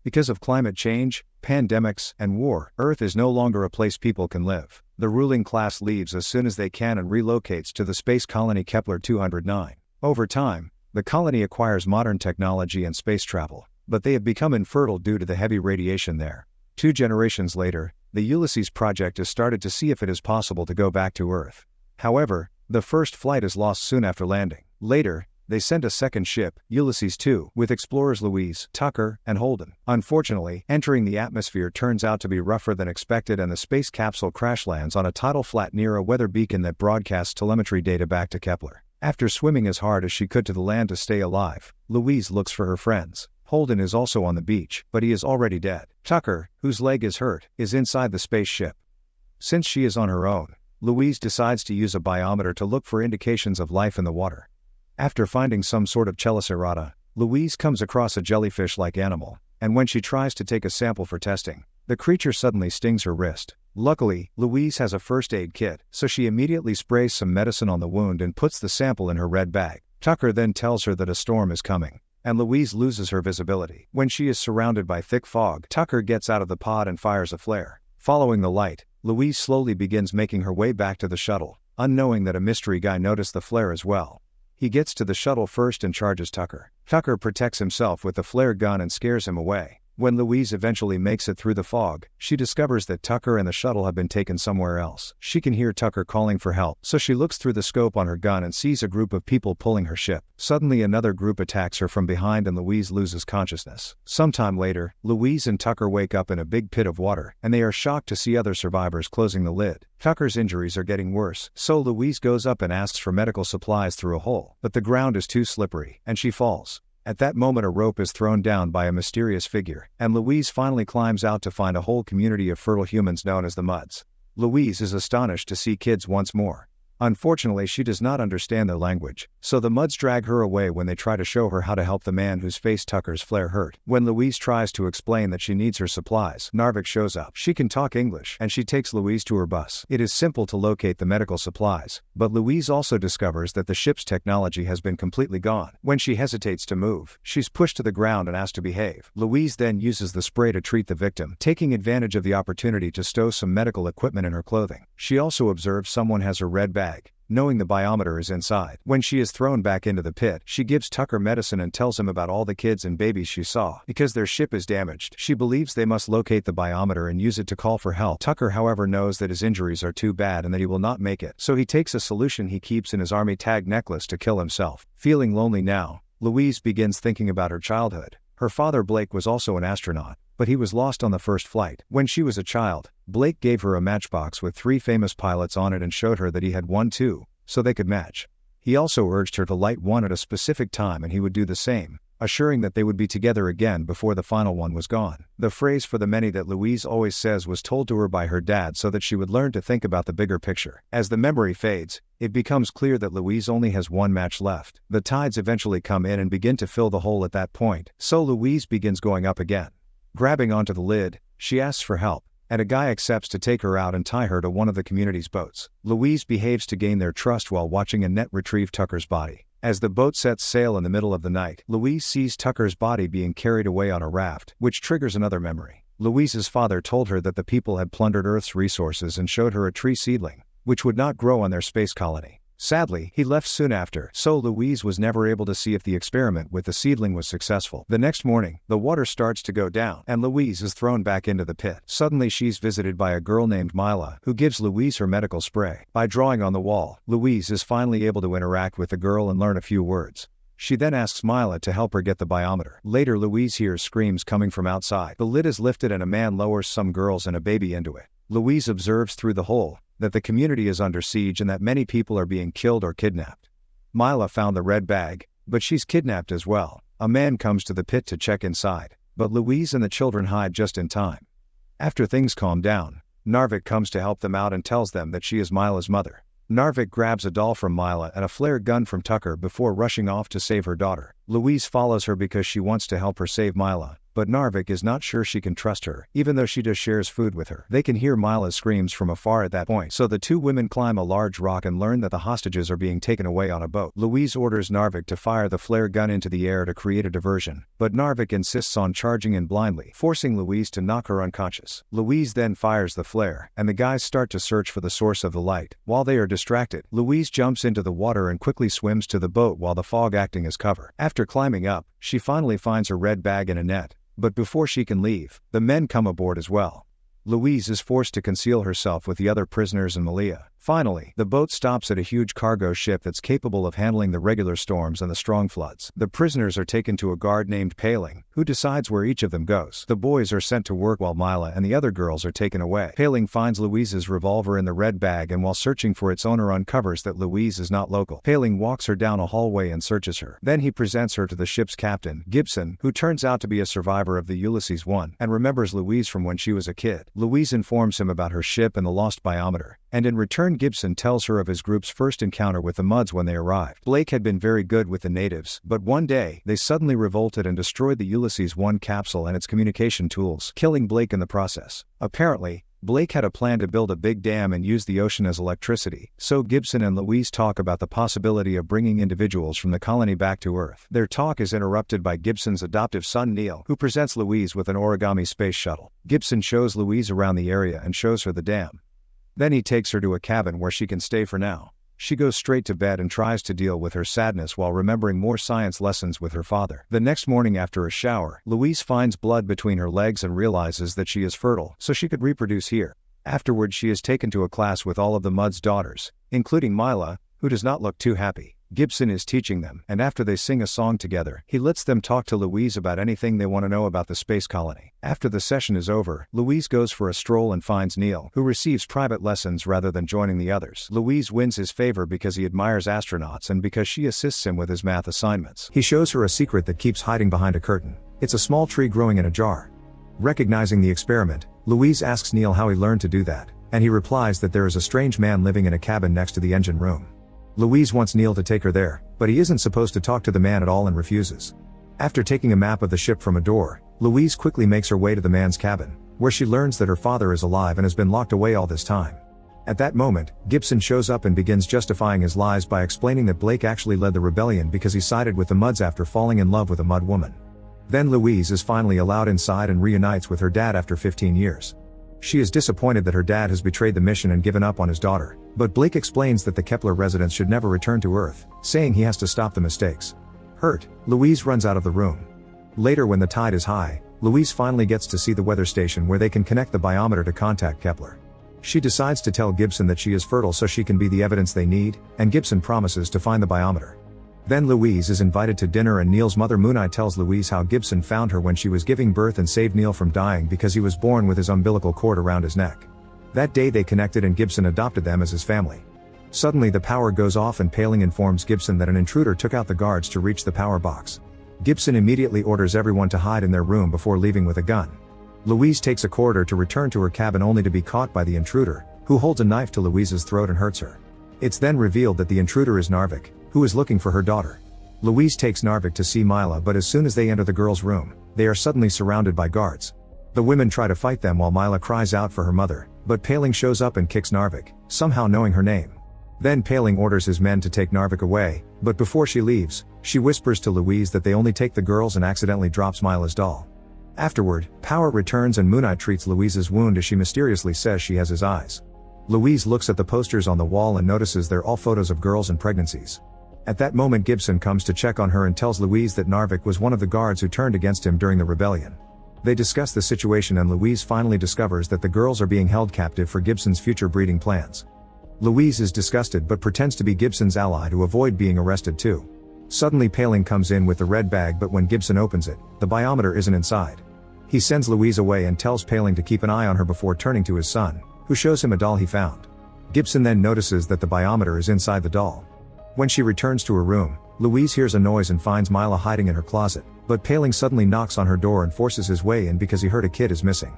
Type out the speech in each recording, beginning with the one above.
Because of climate change, pandemics, and war, Earth is no longer a place people can live. The ruling class leaves as soon as they can and relocates to the space colony Kepler-209. Over time, the colony acquires modern technology and space travel, but they have become infertile due to the heavy radiation there. 2 generations later, the Ulysses project has started to see if it is possible to go back to Earth. However, the first flight is lost soon after landing. Later, they sent a second ship, Ulysses 2, with explorers Louise, Tucker, and Holden. Unfortunately, entering the atmosphere turns out to be rougher than expected and the space capsule crash lands on a tidal flat near a weather beacon that broadcasts telemetry data back to Kepler. After swimming as hard as she could to the land to stay alive, Louise looks for her friends. Holden is also on the beach, but he is already dead. Tucker, whose leg is hurt, is inside the spaceship. Since she is on her own, Louise decides to use a biometer to look for indications of life in the water. After finding some sort of chelicerata, Louise comes across a jellyfish-like animal, and when she tries to take a sample for testing, the creature suddenly stings her wrist. Luckily, Louise has a first aid kit, so she immediately sprays some medicine on the wound and puts the sample in her red bag. Tucker then tells her that a storm is coming, and Louise loses her visibility. When she is surrounded by thick fog, Tucker gets out of the pod and fires a flare. Following the light, Louise slowly begins making her way back to the shuttle, unknowing that a mystery guy noticed the flare as well. He gets to the shuttle first and charges Tucker. Tucker protects himself with the flare gun and scares him away. When Louise eventually makes it through the fog, she discovers that Tucker and the shuttle have been taken somewhere else. She can hear Tucker calling for help, so she looks through the scope on her gun and sees a group of people pulling her ship. Suddenly another group attacks her from behind and Louise loses consciousness. Sometime later, Louise and Tucker wake up in a big pit of water, and they are shocked to see other survivors closing the lid. Tucker's injuries are getting worse, so Louise goes up and asks for medical supplies through a hole, but the ground is too slippery, and she falls. At that moment a rope is thrown down by a mysterious figure, and Louise finally climbs out to find a whole community of fertile humans known as the Muds. Louise is astonished to see kids once more. Unfortunately, she does not understand their language, so the Muds drag her away when they try to show her how to help the man whose face Tucker's flare hurt. When Louise tries to explain that she needs her supplies, Narvik shows up. She can talk English, and she takes Louise to her bus. It is simple to locate the medical supplies, but Louise also discovers that the ship's technology has been completely gone. When she hesitates to move, she's pushed to the ground and asked to behave. Louise then uses the spray to treat the victim, taking advantage of the opportunity to stow some medical equipment in her clothing. She also observes someone has her red bag, knowing the biometer is inside. When she is thrown back into the pit, she gives Tucker medicine and tells him about all the kids and babies she saw. Because their ship is damaged, she believes they must locate the biometer and use it to call for help. Tucker, however, knows that his injuries are too bad and that he will not make it, so he takes a solution he keeps in his army tag necklace to kill himself. Feeling lonely now, Louise begins thinking about her childhood. Her father Blake was also an astronaut, but he was lost on the first flight. When she was a child, Blake gave her a matchbox with 3 famous pilots on it and showed her that he had one too, so they could match. He also urged her to light one at a specific time and he would do the same, assuring that they would be together again before the final one was gone. The phrase "for the many" that Louise always says was told to her by her dad so that she would learn to think about the bigger picture. As the memory fades, it becomes clear that Louise only has one match left. The tides eventually come in and begin to fill the hole at that point, so Louise begins going up again. Grabbing onto the lid, she asks for help, and a guy accepts to take her out and tie her to one of the community's boats. Louise behaves to gain their trust while watching a net retrieve Tucker's body. As the boat sets sail in the middle of the night, Louise sees Tucker's body being carried away on a raft, which triggers another memory. Louise's father told her that the people had plundered Earth's resources and showed her a tree seedling, which would not grow on their space colony. Sadly, he left soon after, so Louise was never able to see if the experiment with the seedling was successful. The next morning, the water starts to go down, and Louise is thrown back into the pit. Suddenly she's visited by a girl named Mila, who gives Louise her medical spray. By drawing on the wall, Louise is finally able to interact with the girl and learn a few words. She then asks Mila to help her get the biometer. Later, Louise hears screams coming from outside. The lid is lifted and a man lowers some girls and a baby into it. Louise observes through the hole that the community is under siege and that many people are being killed or kidnapped. Mila found the red bag, but she's kidnapped as well. A man comes to the pit to check inside, but Louise and the children hide just in time. After things calm down, Narvik comes to help them out and tells them that she is Mila's mother. Narvik grabs a doll from Mila and a flare gun from Tucker before rushing off to save her daughter. Louise follows her because she wants to help her save Mila, but Narvik is not sure she can trust her, even though she just shares food with her. They can hear Mila's screams from afar at that point, so the two women climb a large rock and learn that the hostages are being taken away on a boat. Louise orders Narvik to fire the flare gun into the air to create a diversion, but Narvik insists on charging in blindly, forcing Louise to knock her unconscious. Louise then fires the flare, and the guys start to search for the source of the light. While they are distracted, Louise jumps into the water and quickly swims to the boat while the fog acting as cover. After climbing up, she finally finds her red bag in a net, but before she can leave, the men come aboard as well. Louise is forced to conceal herself with the other prisoners and Malia. Finally, the boat stops at a huge cargo ship that's capable of handling the regular storms and the strong floods. The prisoners are taken to a guard named Paling, who decides where each of them goes. The boys are sent to work while Mila and the other girls are taken away. Paling finds Louise's revolver in the red bag and while searching for its owner uncovers that Louise is not local. Paling walks her down a hallway and searches her. Then he presents her to the ship's captain, Gibson, who turns out to be a survivor of the Ulysses 1 and remembers Louise from when she was a kid. Louise informs him about her ship and the lost biometer, and in return Gibson tells her of his group's first encounter with the Muds when they arrived. Blake had been very good with the natives, but one day, they suddenly revolted and destroyed the Ulysses 1 capsule and its communication tools, killing Blake in the process. Apparently, Blake had a plan to build a big dam and use the ocean as electricity, so Gibson and Louise talk about the possibility of bringing individuals from the colony back to Earth. Their talk is interrupted by Gibson's adoptive son Neil, who presents Louise with an origami space shuttle. Gibson shows Louise around the area and shows her the dam. Then he takes her to a cabin where she can stay for now. She goes straight to bed and tries to deal with her sadness while remembering more science lessons with her father. The next morning after a shower, Louise finds blood between her legs and realizes that she is fertile, so she could reproduce here. Afterwards she is taken to a class with all of the Mud's daughters, including Mila, who does not look too happy. Gibson is teaching them, and after they sing a song together, he lets them talk to Louise about anything they want to know about the space colony. After the session is over, Louise goes for a stroll and finds Neil, who receives private lessons rather than joining the others. Louise wins his favor because he admires astronauts and because she assists him with his math assignments. He shows her a secret that keeps hiding behind a curtain. It's a small tree growing in a jar. Recognizing the experiment, Louise asks Neil how he learned to do that, and he replies that there is a strange man living in a cabin next to the engine room. Louise wants Neil to take her there, but he isn't supposed to talk to the man at all and refuses. After taking a map of the ship from a door, Louise quickly makes her way to the man's cabin, where she learns that her father is alive and has been locked away all this time. At that moment, Gibson shows up and begins justifying his lies by explaining that Blake actually led the rebellion because he sided with the Muds after falling in love with a Mud woman. Then Louise is finally allowed inside and reunites with her dad after 15 years. She is disappointed that her dad has betrayed the mission and given up on his daughter, but Blake explains that the Kepler residents should never return to Earth, saying he has to stop the mistakes. Hurt, Louise runs out of the room. Later when the tide is high, Louise finally gets to see the weather station where they can connect the biometer to contact Kepler. She decides to tell Gibson that she is fertile so she can be the evidence they need, and Gibson promises to find the biometer. Then Louise is invited to dinner and Neil's mother Mooneye tells Louise how Gibson found her when she was giving birth and saved Neil from dying because he was born with his umbilical cord around his neck. That day they connected and Gibson adopted them as his family. Suddenly the power goes off and Paling informs Gibson that an intruder took out the guards to reach the power box. Gibson immediately orders everyone to hide in their room before leaving with a gun. Louise takes a corridor to return to her cabin only to be caught by the intruder, who holds a knife to Louise's throat and hurts her. It's then revealed that the intruder is Narvik, who is looking for her daughter. Louise takes Narvik to see Mila, but as soon as they enter the girl's room, they are suddenly surrounded by guards. The women try to fight them while Mila cries out for her mother, but Paling shows up and kicks Narvik, somehow knowing her name. Then Paling orders his men to take Narvik away, but before she leaves, she whispers to Louise that they only take the girls and accidentally drops Mila's doll. Afterward, power returns and Mooneye treats Louise's wound as she mysteriously says she has his eyes. Louise looks at the posters on the wall and notices they're all photos of girls and pregnancies. At that moment Gibson comes to check on her and tells Louise that Narvik was one of the guards who turned against him during the rebellion. They discuss the situation and Louise finally discovers that the girls are being held captive for Gibson's future breeding plans. Louise is disgusted but pretends to be Gibson's ally to avoid being arrested too. Suddenly Paling comes in with the red bag, but when Gibson opens it, the biometer isn't inside. He sends Louise away and tells Paling to keep an eye on her before turning to his son, who shows him a doll he found. Gibson then notices that the biometer is inside the doll. When she returns to her room, Louise hears a noise and finds Mila hiding in her closet, but Paling suddenly knocks on her door and forces his way in because he heard a kid is missing.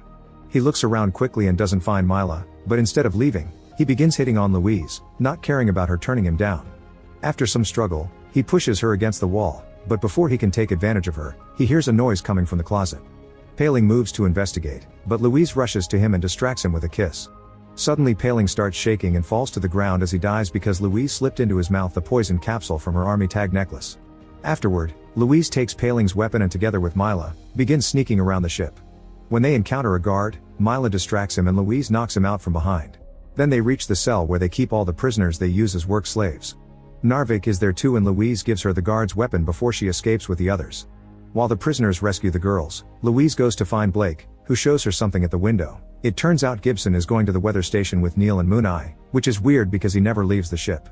He looks around quickly and doesn't find Mila, but instead of leaving, he begins hitting on Louise, not caring about her turning him down. After some struggle, he pushes her against the wall, but before he can take advantage of her, he hears a noise coming from the closet. Paling moves to investigate, but Louise rushes to him and distracts him with a kiss. Suddenly Paling starts shaking and falls to the ground as he dies because Louise slipped into his mouth the poison capsule from her army tag necklace. Afterward, Louise takes Paling's weapon and together with Mila, begins sneaking around the ship. When they encounter a guard, Mila distracts him and Louise knocks him out from behind. Then they reach the cell where they keep all the prisoners they use as work slaves. Narvik is there too and Louise gives her the guard's weapon before she escapes with the others. While the prisoners rescue the girls, Louise goes to find Blake, who shows her something at the window. It turns out Gibson is going to the weather station with Neil and Moon Eye, which is weird because he never leaves the ship.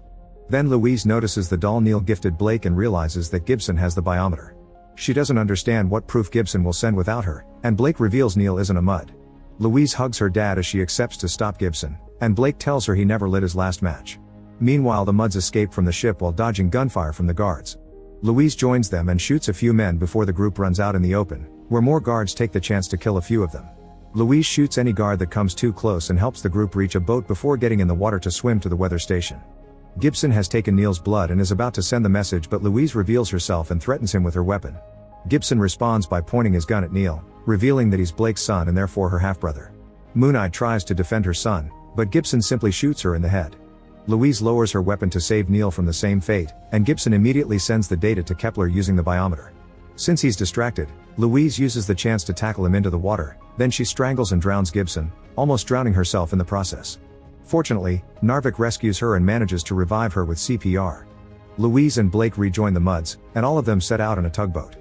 Then Louise notices the doll Neil gifted Blake and realizes that Gibson has the biometer. She doesn't understand what proof Gibson will send without her, and Blake reveals Neil isn't a mud. Louise hugs her dad as she accepts to stop Gibson, and Blake tells her he never lit his last match. Meanwhile the muds escape from the ship while dodging gunfire from the guards. Louise joins them and shoots a few men before the group runs out in the open, where more guards take the chance to kill a few of them. Louise shoots any guard that comes too close and helps the group reach a boat before getting in the water to swim to the weather station. Gibson has taken Neil's blood and is about to send the message, but Louise reveals herself and threatens him with her weapon. Gibson responds by pointing his gun at Neil, revealing that he's Blake's son and therefore her half-brother. Moon Eye tries to defend her son, but Gibson simply shoots her in the head. Louise lowers her weapon to save Neil from the same fate, and Gibson immediately sends the data to Kepler using the biometer. Since he's distracted, Louise uses the chance to tackle him into the water, then she strangles and drowns Gibson, almost drowning herself in the process. Fortunately, Narvik rescues her and manages to revive her with CPR. Louise and Blake rejoin the muds, and all of them set out on a tugboat.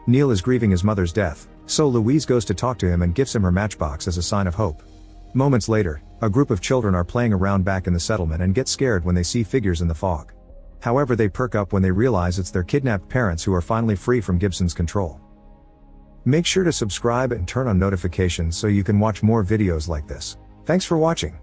Neil is grieving his mother's death, so Louise goes to talk to him and gives him her matchbox as a sign of hope. Moments later, a group of children are playing around back in the settlement and get scared when they see figures in the fog. However, they perk up when they realize it's their kidnapped parents who are finally free from Gibson's control. Make sure to subscribe and turn on notifications so you can watch more videos like this. Thanks for watching.